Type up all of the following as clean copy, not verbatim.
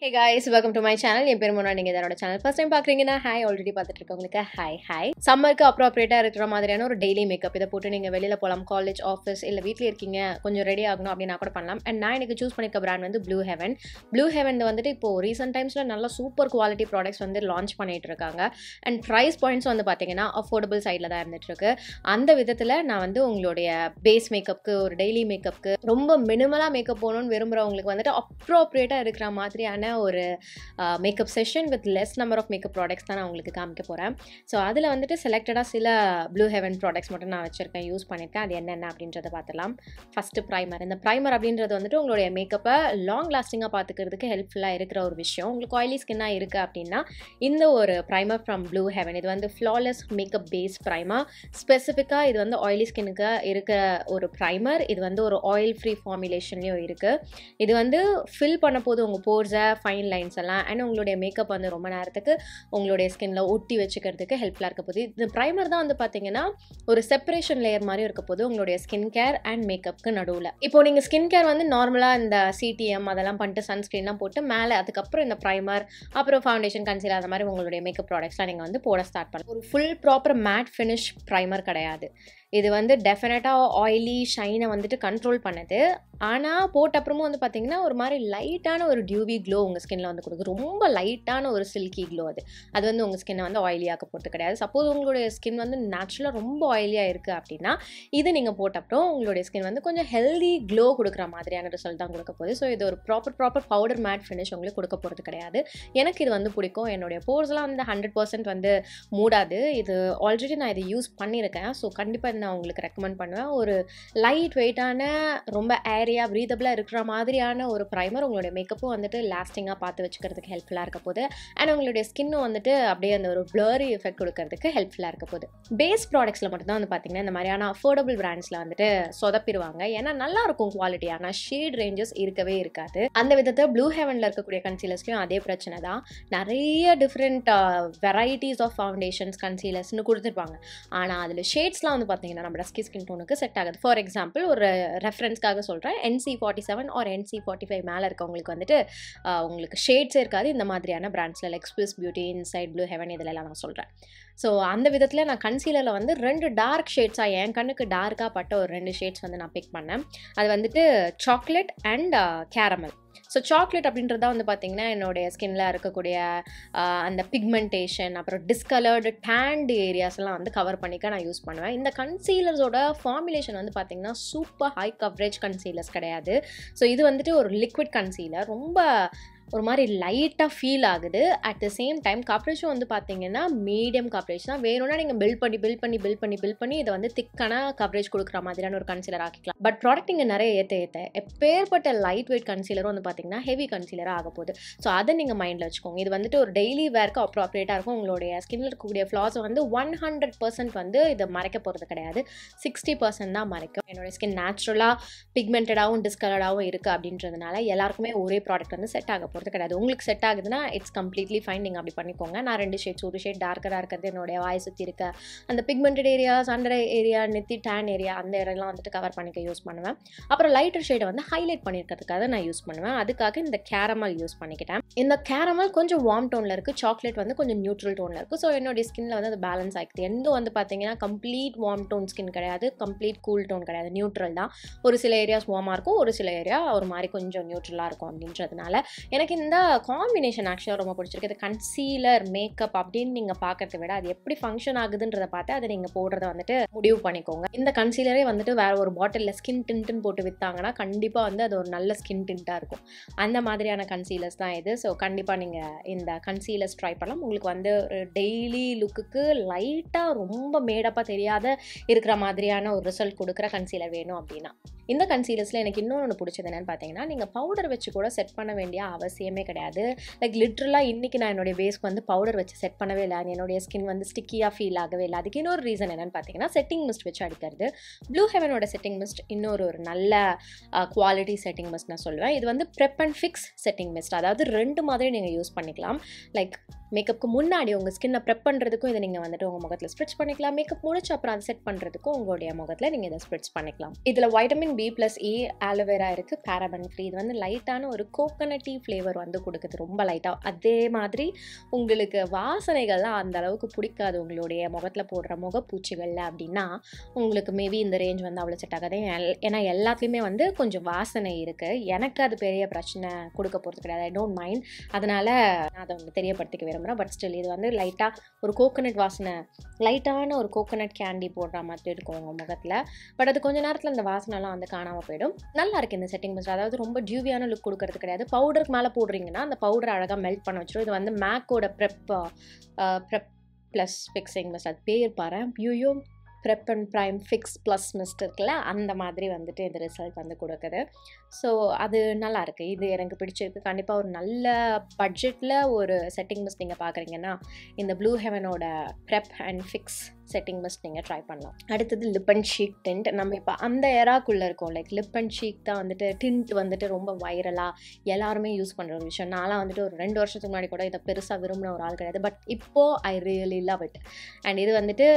Hey guys, welcome to my channel. என் பேர் மோனா. நீங்கள் இதோட சேனல் ஃபர்ஸ்ட் டைம் பார்க்குறீங்கன்னா ஹாய், ஆல்ரெடி பார்த்துட்டு இருக்கவங்களுக்கு ஹாய். சம்மருக்கு அப்ரோப்ரியேட்டாக இருக்கிற மாதிரியான ஒரு டெய்லி மேக்கப் இதை போட்டு நீங்கள் வெளியில் போகலாம். காலேஜ், ஆஃபீஸ் இல்லை வீட்டில் இருக்கீங்க, கொஞ்சம் ரெடி ஆகணும் அப்படின்னா கூட பண்ணலாம். அண்ட் நான் எனக்கு சூஸ் பண்ணிக்க பிராண்ட் வந்து ப்ளூ ஹெவன் வந்துட்டு இப்போது ரீசெண்ட் டைம்ஸில் நல்ல சூப்பர் குவாலிட்டி ப்ராடக்ட்ஸ் வந்து லான்ச் பண்ணிகிட்டு இருக்காங்க. அண்ட் ப்ரைஸ் பாயிண்ட்ஸ் வந்து பார்த்தீங்கன்னா அஃபோர்டபுள் சைடில் தான் இருந்துகிட்ருக்கு. அந்த விதத்தில் நான் வந்து உங்களுடைய பேஸ் மேக்கப்புக்கு, ஒரு டெய்லி மேக்கப்புக்கு, ரொம்ப மினிமலாக மேக்கப் போகணுன்னு விரும்புகிறவங்களுக்கு வந்துட்டு அப்ரோப்ரியேட்டாக இருக்கிற மாதிரியான ஒரு makeup session with less number of makeup products தான் நான் உங்களுக்கு காமிக்க போகிறேன். ஸோ அதில் வந்துட்டு செலக்டடாக சில ப்ளூ ஹெவன் ப்ராடக்ட்ஸ் மட்டும் நான் வச்சுருக்கேன், யூஸ் பண்ணியிருக்கேன். அது என்னென்ன அப்படின்றத பார்த்துலாம். First primer. இந்த ப்ரைமர் அப்படின்றது வந்துட்டு உங்களுடைய மேக்கப்பை லாங் லாஸ்டிங்காக பார்த்துக்கிறதுக்கு ஹெல்ப்ஃபுல்லாக இருக்கிற ஒரு விஷயம். உங்களுக்கு ஆயிலி ஸ்கின்னாக இருக்குது அப்படின்னா இந்த ஒரு ப்ரைமர் ஃப்ரம் ப்ளூ ஹெவன், இது வந்து ஃப்ளாலெஸ் மேக்கப் பேஸ் ப்ரைமர். ஸ்பெசிஃபிக்காக இது வந்து ஆயிலி ஸ்கின்னுக்கு இருக்கிற ஒரு ப்ரைமர். இது வந்து ஒரு ஆயில் ஃப்ரீ ஃபார்முலேஷன்லேயும் இருக்குது. இது வந்து ஃபில் பண்ண போது உங்கள் போர்ஸை, ஃபைன் லைன்ஸ் எல்லாம் அண்ட் உங்களுடைய மேக்கப் வந்து ரொம்ப நேரத்துக்கு உங்களுடைய ஸ்கின்ல ஒட்டி வச்சுக்கிறதுக்கு ஹெல்ப்ஃபுல்லாக இருக்க போகுது. இந்த ப்ரைமர் தான் வந்து பார்த்தீங்கன்னா ஒரு செப்பரேஷன் லேயர் மாதிரி இருக்க போது உங்களுடைய ஸ்கின் கேர் அண்ட் மேக்கப்புக்கு நடுவில். இப்போ நீங்கள் ஸ்கின் கேர் வந்து நார்மலாக இந்த சிடிஎம் அதெல்லாம் பண்ணிட்டு சன்ஸ்க்ரீன்லாம் போட்டு மேலே அதுக்கப்புறம் இந்த ப்ரைமர், அப்புறம் ஃபவுண்டேஷன், கன்சீலர் அந்த மாதிரி உங்களுடைய மேக்கப் ப்ராடக்ட்ஸ்லாம் நீங்கள் வந்து போட ஸ்டார்ட் பண்ணலாம். ஒரு full proper matte finish primer கிடையாது. இது வந்து டெஃபினட்டாக ஆயிலி ஷைனை வந்துட்டு கண்ட்ரோல் பண்ணுது. ஆனால் போட்ட அப்புறமும் வந்து பார்த்தீங்கன்னா ஒரு மாதிரி லைட்டான ஒரு டியூவி க்ளோ உங்கள் ஸ்கின்னில் வந்து கொடுக்குது. ரொம்ப லைட்டான ஒரு சில்கி க்ளோ. அது வந்து உங்கள் ஸ்கின்னை வந்து ஆயிலியாக்க போகிறது கிடையாது. சப்போஸ் உங்களுடைய ஸ்கின் வந்து நேச்சுரலாக ரொம்ப ஆயிலியாக இருக்குது அப்படின்னா இது நீங்கள் போட்ட அப்புறம் உங்களுடைய ஸ்கின் வந்து கொஞ்சம் ஹெல்தி க்ளோ கொடுக்குற மாதிரியான ரிசல்ட் தான் கொடுக்க போகுது. ஸோ இது ஒரு ப்ராப்பர் பவுடர் மேட் ஃபினிஷ் உங்களுக்கு கொடுக்க போகிறது கிடையாது. எனக்கு இது வந்து பிடிக்கும். என்னுடைய போர்ஸ்லாம் வந்து 100% வந்து மூடாது. இது ஆல்ரெடி நான் இதை யூஸ் பண்ணியிருக்கேன். ஸோ கண்டிப்பாக நான் உங்களுக்கு ரெக்கமெண்ட் பண்ணுவேன். ஒரு லைட் வெயிட்டான, ரொம்ப ஏரியா ப்ரீதபிளாக இருக்கிற மாதிரியான ஒரு ப்ரைமர் உங்களுடைய மேக்கப்பும் வந்துட்டு லாஸ்டிங்காக பார்த்து வச்சுக்கிறதுக்கு ஹெல்ப்ஃபுல்லாக இருக்க போகுது. அண்ட் உங்களுடைய ஸ்கின்னும் வந்துட்டு அப்படியே அந்த ஒரு ப்ளரி எஃபெக்ட் கொடுக்கறதுக்கு ஹெல்ப்ஃபுல்லாக இருக்க போகுது. பேஸ் ப்ராடக்ட்ஸில் மட்டும்தான் வந்து பார்த்தீங்கன்னா இந்த மாதிரியான அஃபோர்டபுள் பிராண்ட்ஸில் வந்துட்டு சொதப்பிடுவாங்க. ஏன்னா நல்லா இருக்கும் குவாலிட்டி, ஆனால் ஷேட் ரேஞ்சஸ் இருக்கவே இருக்காது. அந்த விதத்தை ப்ளூ ஹெவனில் இருக்கக்கூடிய கன்சீலர்ஸ்லையும் அதே பிரச்சனை தான். நிறைய டிஃப்ரெண்ட் வெரைட்டிஸ் ஆஃப் ஃபவுண்டேஷன்ஸ், கன்சீலர்ஸ்னு கொடுத்துருப்பாங்க. ஆனால் அதில் ஷேட்ஸ்லாம் வந்து பார்த்தீங்கன்னா நம்ம டஸ்கி ஸ்கின் டோனுக்கு செட் ஆகுது. ஃபார் எக்ஸாம்பிள் ஒரு ரெஃபரன்ஸ்க்காக சொல்கிறேன், NC47 ஆர் NC45 மேலே இருக்கவங்களுக்கு வந்துட்டு உங்களுக்கு ஷேட்ஸே இருக்காது. இந்த மாதிரியான பிராண்ட்ஸில் like Swiss beauty, insight, blue heaven இதிலெல்லாம் நான் சொல்கிறேன். ஸோ அந்த விதத்தில் நான் கன்சீலரில் வந்து 2 டார்க் ஷேட்ஸாக, என் கண்ணுக்கு டார்க்காக பட்ட ஒரு 2 ஷேட்ஸ் வந்து நான் பிக் பண்ணேன். அது வந்துட்டு chocolate and caramel. So chocolate அப்படின்றத வந்து பார்த்திங்கன்னா என்னுடைய ஸ்கின்னில் இருக்கக்கூடிய அந்த பிக்மெண்டேஷன், அப்புறம் டிஸ்கலர்டு டேண்ட் ஏரியாஸ்லாம் வந்து கவர் பண்ணிக்க நான் யூஸ் பண்ணுவேன். இந்த கன்சீலர்ஸோட ஃபார்முலேஷன் வந்து பார்த்திங்கன்னா சூப்பர் ஹை கவரேஜ் கன்சீலர்ஸ் கிடையாது. ஸோ இது வந்துட்டு ஒரு லிக்விட் கன்சீலர். ரொம்ப ஒரு மாதிரி லைட்டாக ஃபீல் ஆகுது. அட் த சேம் டைம் கவரேஜும் வந்து பார்த்தீங்கன்னா மீடியம் கவரேஜ் தான். வேணும்னா நீங்கள் பில்ட் பண்ணி இதை வந்து திக்கான கவரேஜ் கொடுக்குற மாதிரியான ஒரு கன்சீலர் ஆக்கிக்கலாம். பட் ப்ராடக்ட் இங்கே நிறைய ஏற்ற எப்பேற்பட்ட லைட் வெயிட் கன்சீலரும் வந்து பார்த்தீங்கன்னா ஹெவி கன்சீலராக ஆக போகுது. ஸோ அதை நீங்கள் மைண்டில் வச்சுக்கோங்க. இது வந்துட்டு ஒரு டெய்லி வேர்க்கு அப்ராப்ரியேட்டாக இருக்கும். உங்களுடைய ஸ்கின்னில் இருக்கக்கூடிய ஃப்ளாஸை வந்து 100% வந்து இதை மறைக்க போகிறது கிடையாது. 60% தான் மறைக்கும். என்னோடய ஸ்கின் நேச்சுரலாக பிக்மெண்டடாகவும் டிஸ்கலர்டாகவும் இருக்குது அப்படின்றதுனால எல்லாருக்குமே ஒரே ப்ராடக்ட் வந்து செட் ஆக போகிறது கிடையாது. உங்களுக்கு செட் ஆகுதுன்னா இட்ஸ் கம்ப்ளீட்லி ஃபைன், நீங்கள் அப்படி பண்ணிக்கோங்க. நான் 2 ஷேட்ஸ், ஒரு ஷேட் டார்க்கராக இருக்கிறது என்னுடைய வாய் சுற்றி இருக்க அந்த பிக்மெண்டட் ஏரியாஸ், அண்டர் ஏரியா, நெத்தி, டேன் ஏரியா, அந்த இடம்லாம் வந்துட்டு கவர் பண்ணிக்க யூஸ் பண்ணுவேன். அப்புறம் லைட்டர் ஷேடை வந்து ஹைலைட் பண்ணியிருக்கிறதுக்காக நான் யூஸ் பண்ணுவேன். அதுக்காக இந்த கேரமல் யூஸ் பண்ணிக்கிட்டேன். இந்த கேரமல் கொஞ்சம் வார்ம் டோனில் இருக்குது, சாக்லேட் வந்து கொஞ்சம் நியூட்ரல் டோனில் இருக்குது. ஸோ என்னுடைய ஸ்கின்னில் வந்து அது பேலன்ஸ் ஆகிக்குது. எந்த வந்து பார்த்தீங்கன்னா கம்ப்ளீட் வார்ம் டோன் ஸ்கின் கிடையாது, கம்ப்ளீட் கூல் டோன் கிடையாது, நியூட்ரல் தான். ஒரு சில ஏரியாஸ் வார்மாக இருக்கும், ஒரு சில ஏரியா ஒரு மாதிரி கொஞ்சம் நியூட்ரலாக இருக்கும். அப்படின்றதுனால எனக்கு இந்த காம்பினேஷன் ஆக்சுவலாக ரொம்ப பிடிச்சிருக்கு. இது கன்சீலர் மேக்கப் அப்படின்னு நீங்கள் பார்க்கறத விட அது எப்படி ஃபங்க்ஷன் ஆகுதுன்றதை பார்த்து அதை நீங்கள் போடுறத வந்துட்டு முடிவு பண்ணிக்கோங்க. இந்த கன்சீலரே வந்துட்டு வேறு ஒரு பாட்டிலில் ஸ்கின் டின்ட்டுன்னு போட்டு விற்றாங்கன்னா கண்டிப்பாக வந்து அது ஒரு நல்ல ஸ்கின் டின்ட்டாக இருக்கும். அந்த மாதிரியான கன்சீலர்ஸ் தான் இது. ஸோ கண்டிப்பாக நீங்கள் இந்த கன்சீலர்ஸ் ட்ரை பண்ணலாம். உங்களுக்கு வந்து ஒரு டெய்லி லுக்குக்கு லைட்டாக ரொம்ப மேடப்பாக தெரியாத இருக்கிற மாதிரியான ஒரு ரிசல்ட் கொடுக்குற கன்சீலர் வேணும் அப்படின்னா இந்த கன்சீலர்ஸில் எனக்கு இன்னொன்று பிடிச்சது என்னென்னு பார்த்தீங்கன்னா, நீங்கள் பவுடர் வச்சு கூட செட் பண்ண வேண்டிய அவசியமே கிடையாது. லைக் லிட்ரலாக இன்றைக்கி நான் என்னுடைய பேஸ்க்கு வந்து பவுடர் வச்சு செட் பண்ணவே இல்லை. என்னுடைய ஸ்கின் வந்து ஸ்டிக்கியாக ஃபீல் ஆகவே இல்லை. அதுக்கு இன்னொரு ரீசன் என்னென்னு பார்த்தீங்கன்னா, செட்டிங் மிஸ்ட் வச்சு அடிக்கிறது. ப்ளூ ஹெவனோட செட்டிங் மிஸ்ட் இன்னொரு நல்ல குவாலிட்டி செட்டிங் மிஸ்ட் நான் சொல்லுவேன். இது வந்து prep and fix setting mist. அதாவது 2 மாதிரி நீங்கள் யூஸ் பண்ணிக்கலாம். லைக் மேக்கப்புக்கு முன்னாடி உங்கள் ஸ்கின்னை ப்ரெப் பண்ணுறதுக்கும் இதை நீங்கள் வந்துட்டு உங்கள் முகத்தில் ஸ்ப்ரிட்ச் பண்ணிக்கலாம். மேக்கப் முடிச்சு அப்புறம் அதை செட் பண்ணுறதுக்கும் உங்களுடைய முகத்தில் நீங்கள் இதை ஸ்ப்ரிட்ச் பண்ணிக்கலாம். இதில் வைட்டமின் B+E ஆலோவேரா இருக்குது, பேராபன் ஃப்ரீ. இது வந்து லைட்டான ஒரு கோகனட்டி ஃப்ளேவர் வந்து கொடுக்குது, ரொம்ப லைட்டாக. அதே மாதிரி உங்களுக்கு வாசனைகள்லாம் அந்த அளவுக்கு பிடிக்காது உங்களுடைய முகத்தில் போடுற முகப்பூச்சிகளில் அப்படின்னா உங்களுக்கு மேபி இந்த ரேஞ்ச் வந்து அவ்வளோ செட் ஆகாது. ஏன்னா எல்லாத்துலேயுமே வந்து கொஞ்சம் வாசனை இருக்குது. எனக்கு அது பெரிய பிரச்சனை கொடுக்க போகிறது கிடையாது, ஐ டோன்ட் மைண்ட். அதனால் நான் அதை வந்து தெரியப்படுத்திக்க விரும்புகிறேன். பட் ஸ்டில் இது வந்து லைட்டாக ஒரு கோகனட் வாசனை, லைட்டான ஒரு கோகனட் கேண்டி போடுற மாதிரி இருக்கும் உங்கள் முகத்தில். பட் அது கொஞ்சம் நேரத்தில் அந்த வாசனைலாம் வந்து காணாமல் போயிடும். நல்லா இருக்குது இந்த செட்டிங் மிஸ்ட். அதாவது ரொம்ப டியூவியான லுக் கொடுக்கறது கிடையாது. பவுடருக்கு மேலே போடுறீங்கன்னா அந்த பவுடர் அழகாக மெல்ட் பண்ண வச்சிடும். இது வந்து மேக்கோட ப்ரெப் ப்ளஸ் ஃபிக்ஸிங் மிஸ்ட். அது பேர் பாரு, யூயோ prep and prime fix plus mist இருக்குல்ல, அந்த மாதிரி வந்துட்டு இந்த ரிசல்ட் வந்து கொடுக்குது. ஸோ அது நல்லாயிருக்கு, இது எனக்கு பிடிச்சிருக்கு. கண்டிப்பாக ஒரு நல்ல பட்ஜெட்டில் ஒரு செட்டிங் மிஸ்ட் நீங்கள் பார்க்குறீங்கன்னா இந்த ப்ளூ ஹெவனோட prep and fix setting mist நீங்கள் ட்ரை பண்ணலாம். அடுத்தது லிப் அண்ட் ஷீக் டிண்ட். நம்ம இப்போ அந்த எராக்குள்ளே இருக்கோம். லைக் லிப் அண்ட் ஷீக் தான் வந்துட்டு டிண்ட் வந்துட்டு ரொம்ப வைரலாக எல்லாருமே யூஸ் பண்ணுற ஒரு விஷயம். நான்லாம் வந்துட்டு ஒரு 2 வருஷத்துக்கு முன்னாடி கூட இதை பெருசாக விரும்பின ஒரு ஆள் கிடையாது. பட் இப்போது I really love it. And இது வந்துட்டு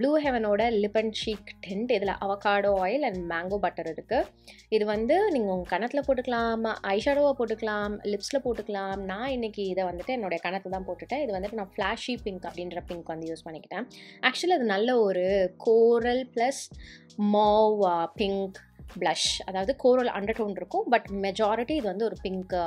ப்ளூ ஹெவனோட லிப் அண்ட் ஷீக் டிண்ட். இதில் avocado oil and mango butter இருக்குது. இது வந்து நீங்கள் உங்கள் கணத்தில் போட்டுக்கலாம், ஐஷேடோவாக போட்டுக்கலாம், லிப்ஸில் போட்டுக்கலாம். நான் இன்றைக்கி இதை வந்துட்டு என்னுடைய கணத்தில் தான் போட்டுட்டேன். இது வந்துட்டு நான் ஃப்ளாஷி பிங்க் அப்படின்ற பிங்க் வந்து யூஸ் பண்ணிக்கிட்டேன். ஆக்சுவலி அது நல்ல ஒரு கோரல் ப்ளஸ் மாவ் பிங்க் ப்ளஷ். அதாவது கோரல் அண்டர்டோன் இருக்கும், பட் மெஜாரிட்டி இது வந்து ஒரு பிங்க்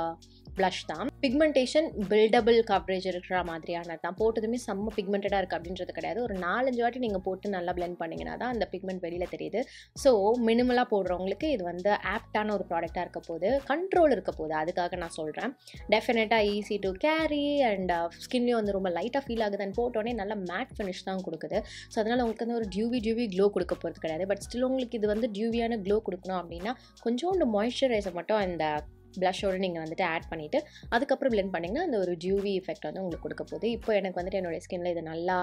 ப்ளஷ் தான். பிக்மெண்டேஷன் பில்டபிள் கவரேஜ் இருக்கிற மாதிரியானது தான். போட்டதுமே செம்ம பிக்மெண்டடாக இருக்குது அப்படின்றது கிடையாது. ஒரு 4-5 வாட்டி நீங்கள் போட்டு நல்லா பிளெண்ட் பண்ணிங்கன்னா தான் அந்த பிக்மெண்ட் வெளியில் தெரியுது. ஸோ மினிமலாக போடுறவங்களுக்கு இது வந்து ஆப்டான ஒரு ப்ராடக்டாக இருக்க போது, கண்ட்ரோல் இருக்க போது, அதுக்காக நான் சொல்கிறேன். டெஃபினட்டாக ஈஸி டு கேரி அண்ட் ஸ்கின்லேயும் வந்து ரொம்ப லைட்டாக ஃபீல் ஆகுது. அண்ட் போட்டோடனே நல்லா மேட் ஃபினிஷ் தான் கொடுக்குது. ஸோ அதனால் உங்களுக்கு வந்து ஒரு டியூவி க்ளோ கொடுக்க போகிறது கிடையாது. பட் ஸ்டில் உங்களுக்கு இது வந்து டியூவியான க்ளோ கொடுக்கணும் அப்படின்னா கொஞ்சோண்டு மாய்ஸ்சரைசர் மட்டும் இந்த ப்ளஷோடு நீங்கள் வந்துட்டு ஆட் பண்ணிவிட்டு அதுக்கப்புறம் பிளெண்ட் பண்ணிங்கன்னா அந்த ஒரு டியூவி எஃபெக்ட் வந்து உங்களுக்கு கொடுக்க போகுது. இப்போ எனக்கு வந்துட்டு என்னோடய ஸ்கின்னில் இது நல்லா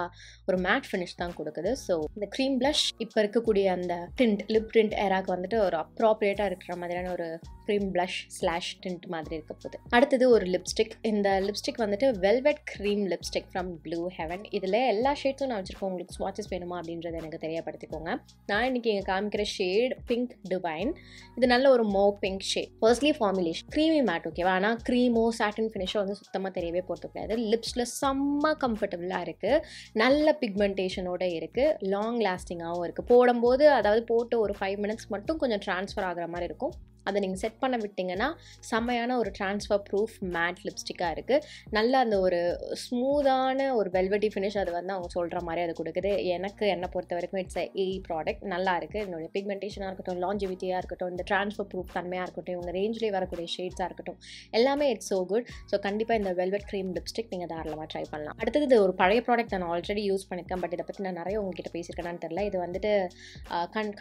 ஒரு மேட் ஃபினிஷ் தான் கொடுக்குது. ஸோ இந்த க்ரீம் ப்ளஷ் இப்போ இருக்கக்கூடிய அந்த டிண்ட், லிப் டிண்ட் ஏராக்கு வந்துட்டு ஒரு அப்ராப்ரியேட்டாக இருக்கிற மாதிரியான ஒரு க்ரீம் ப்ளஷ் ஸ்லாஷ் டிண்ட் மாதிரி இருக்க போகுது. அடுத்தது ஒரு லிப்ஸ்டிக். இந்த லிப்ஸ்டிக் வந்துட்டு velvet cream lipstick from blue heaven. இதில் எல்லா ஷேட்ஸும் நான் வச்சுருக்கேன். உங்களுக்கு ஸ்வாட்சஸ் வேணுமா அப்படின்றத எனக்கு தெரியப்படுத்திக்கோங்க. நான் இன்றைக்கி இங்கே காமிக்கிற ஷேட் பிங்க் டிவைன். இது நல்ல ஒரு மோ pink shade. Firstly formulation creamy mat, ஓகேவா? ஆனால் க்ரீமோ சாட்டின் ஃபினிஷோ வந்து சுத்தமாக தெரியவே போகிறது கிடையாது. லிப்ஸில் செம்ம கம்ஃபர்டபுளாக இருக்குது, நல்ல பிக்மெண்டேஷனோடு இருக்குது, லாங் லாஸ்டிங்காகவும் இருக்குது. போடும்போது அதாவது போட்டு ஒரு 5 மினிட்ஸ் மட்டும் கொஞ்சம் ட்ரான்ஸ்ஃபர் ஆகிற மாதிரி இருக்கும். அதை நீங்கள் செட் பண்ண விட்டிங்கன்னா செம்மையான ஒரு ட்ரான்ஸ்ஃபர் ப்ரூஃப் மேட் லிப்ஸ்டிக்காக இருக்குது. நல்ல அந்த ஒரு ஸ்மூதான ஒரு வெல்வெட்டி ஃபினிஷ் அது வந்து அவங்க சொல்கிற மாதிரி அது கொடுக்குது. என்னை பொறுத்த வரைக்கும் இட்ஸ் ஏ ப்ராடக்ட். நல்லா இருக்குது. என்னுடைய பிக்மெண்டேஷனாக இருக்கட்டும், லாஞ்சிவிட்டியாக இருக்கட்டும், இந்த ட்ரான்ஸ்ஃபர் ப்ரூஃப் தன்மையாக இருக்கட்டும், இவங்க ரேஞ்சிலே வரக்கூடிய ஷேட்ஸாக இருக்கட்டும், எல்லாமே இட்ஸ் ஸோ குட். ஸோ கண்டிப்பாக இந்த வெல்வெட் க்ரீம் லிப்ஸ்டிக் நீங்கள் தாராளமாக ட்ரை பண்ணலாம். அடுத்தது இது ஒரு பழைய ப்ராடக்ட், நான் ஆல்ரெடி யூஸ் பண்ணியிருக்கேன். பட் இதை பற்றி நான் நிறைய உங்ககிட்ட பேசியிருக்கேன்னு தெரியல. இது வந்துட்டு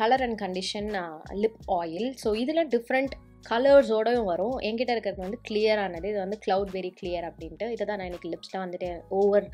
colour and condition lip oil. So இதில் டிஃப்ரெண்ட் கலர்ஸோடையும் வரும். என்கிட்ட இருக்கிறது வந்து கிளியரானது. இது வந்து க்ளவுட் வெரி கிளியர் அப்படின்ட்டு. இதை தான் நான் இன்றைக்கி லிப்ஸில் வந்துட்டு ஓவர்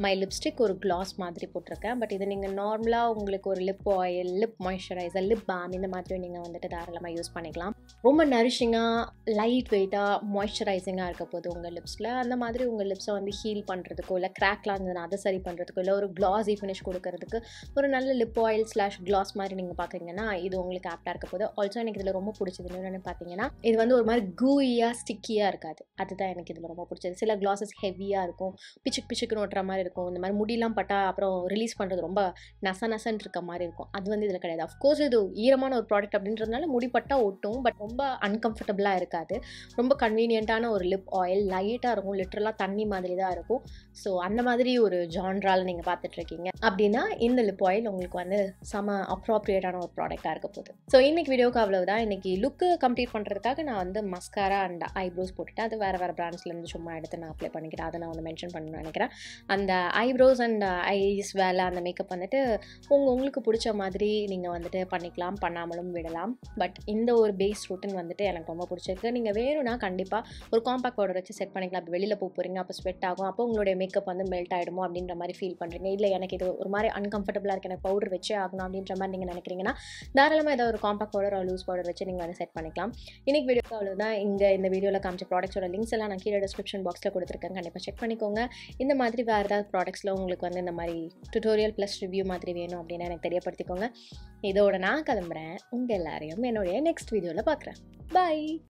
மை லிப்ஸ்டிக் ஒரு கிளாஸ் மாதிரி போட்டிருக்கேன். பட் இது நீங்கள் நார்மலாக உங்களுக்கு ஒரு lip oil, lip moisturiser, lip balm இந்த மாதிரி நீங்கள் வந்துட்டு தாராளமாக யூஸ் பண்ணிக்கலாம். ரொம்ப நரிஷிங்காக, லைட் வெயிட்டாக, மாய்ஸ்சரைசிங்காக இருக்க போது உங்கள் லிப்ஸில். அந்த மாதிரி உங்கள் லிப்ஸை வந்து ஹீல் பண்ணுறதுக்கோ, இல்லை கிராக்லாம் இருந்ததுன்னா அதை சரி பண்ணுறதுக்கோ, இல்லை ஒரு கிளாஸி ஃபினிஷ் கொடுக்கறதுக்கு ஒரு நல்ல லிப் ஆயில் ஸ்லாஷ் கிளாஸ் மாதிரி நீங்கள் பார்க்குறீங்கன்னா இது உங்களுக்கு ஆப்டாக இருக்க போது. ஆல்சோ எனக்கு இதில் ரொம்ப பிடிச்சது என்னென்னு பார்த்தீங்கன்னா இது வந்து ஒரு மாதிரி கூயியாக ஸ்டிக்கியாக இருக்காது. அதுதான் எனக்கு இதில் ரொம்ப பிடிச்சது. சில கிளாஸஸ் ஹெவியாக இருக்கும், பிச்சுக்குன்னு ஓட்டுற மாதிரி இருக்கும். இந்த மாதிரி முடியெல்லாம் பட்டா அப்புறம் ரிலீஸ் பண்ணுறது ரொம்ப நசன்னு இருக்க மாதிரி இருக்கும். அது வந்து இதில் கிடையாது. அஃப்கோர்ஸ் இது ஈரமான ஒரு ப்ராடக்ட் அப்படின்றதுனால முடிப்பட்டா ஒட்டும், பட் ரொம்ப அன்கம்ஃபர்டபுளாக இருக்காது. ரொம்ப கன்வீனியண்ட்டான ஒரு லிப் ஆயில், லைட்டாக இருக்கும், லிட்டரலாக தண்ணி மாதிரி தான் இருக்கும். ஸோ அந்த மாதிரி ஒரு ஜான்ரால் நீங்கள் பார்த்துட்ருக்கீங்க அப்படின்னா இந்த லிப் ஆயில் உங்களுக்கு வந்து செம அப்ராப்ரியேட்டான ஒரு ப்ராடக்டாக இருக்க போகுது. ஸோ இன்றைக்கி வீடியோக்கு அவ்வளவுதான். இன்றைக்கி லுக்கு கம்ப்ளீட் பண்ணுறதுக்காக நான் வந்து மஸ்காரா அண்ட் ஐப்ரோஸ் போட்டுட்டேன். அது வேறு பிராண்ட்ஸ்லேருந்து சும்மா எடுத்து நான் அப்ளை பண்ணிக்கிறேன். அதை நான் வந்து மென்ஷன் பண்ணணும்னு நினைக்கிறேன். அந்த ஐப்ரோஸ் அண்ட் ஐஸ் வேலை அந்த மேக்கப் வந்துட்டு உங்களுக்கு பிடிச்ச மாதிரி நீங்கள் வந்துட்டு பண்ணிக்கலாம், பண்ணாமலும் விடலாம். பட் இந்த ஒரு பேஸ் ரூட்டின் வந்துட்டு எனக்கு ரொம்ப பிடிச்சிருக்கு. நீங்கள் வேணும்னா கண்டிப்பாக ஒரு காம்பாக்ட் பவுடர் வச்சு செட் பண்ணிக்கலாம். அப்போ வெளியில் போகிறீங்க, அப்போ ஸ்வெட் ஆகும், அப்போ உங்களுடைய மேக்கப் வந்து மெல்ட் ஆகிடுமோ அப்படின்ற மாதிரி ஃபீல் பண்ணுறீங்க. இல்லை எனக்கு இது ஒரு மாதிரி அன்கம்ஃபர்டபுளாக இருக்குது, எனக்கு பவுடர் வச்சே ஆகணும் அப்படின்ற மாதிரி நீங்கள் நினைக்கிறீங்கன்னா தாராளமாக ஏதாவது ஒரு காம்பாக்ட் பவுடர் லூஸ் பவுடர் வச்சு நீங்கள் வந்து செட் பண்ணிக்கலாம். இன்னைக்கு வீடியோக்கு அவ்வளோதான். இந்த வீடியோவில் காமிச்ச ப்ராடக்ட்ஸோட லிங்க்ஸ் எல்லாம் நான் கீழே டிஸ்கிரிப்ஷன் பாக்ஸில் கொடுத்துருக்கேன். கண்டிப்பாக செக் பண்ணிக்கோங்க. இந்த மாதிரி வேறு ஏதாவது ப்ராடக்ட்ஸில் உங்களுக்கு வந்து இந்த மாதிரி டுட்டோரியல் ப்ளஸ் ரிவ்யூ மாதிரி வேணும் அப்படின்னா எனக்கு தெரியப்படுத்திக்கோங்க. இதோட நான் கிளம்புறேன். உங்கள் எல்லாரையும் என்னுடைய நெக்ஸ்ட் வீடியோவில் பார்க்குறேன். பாய்.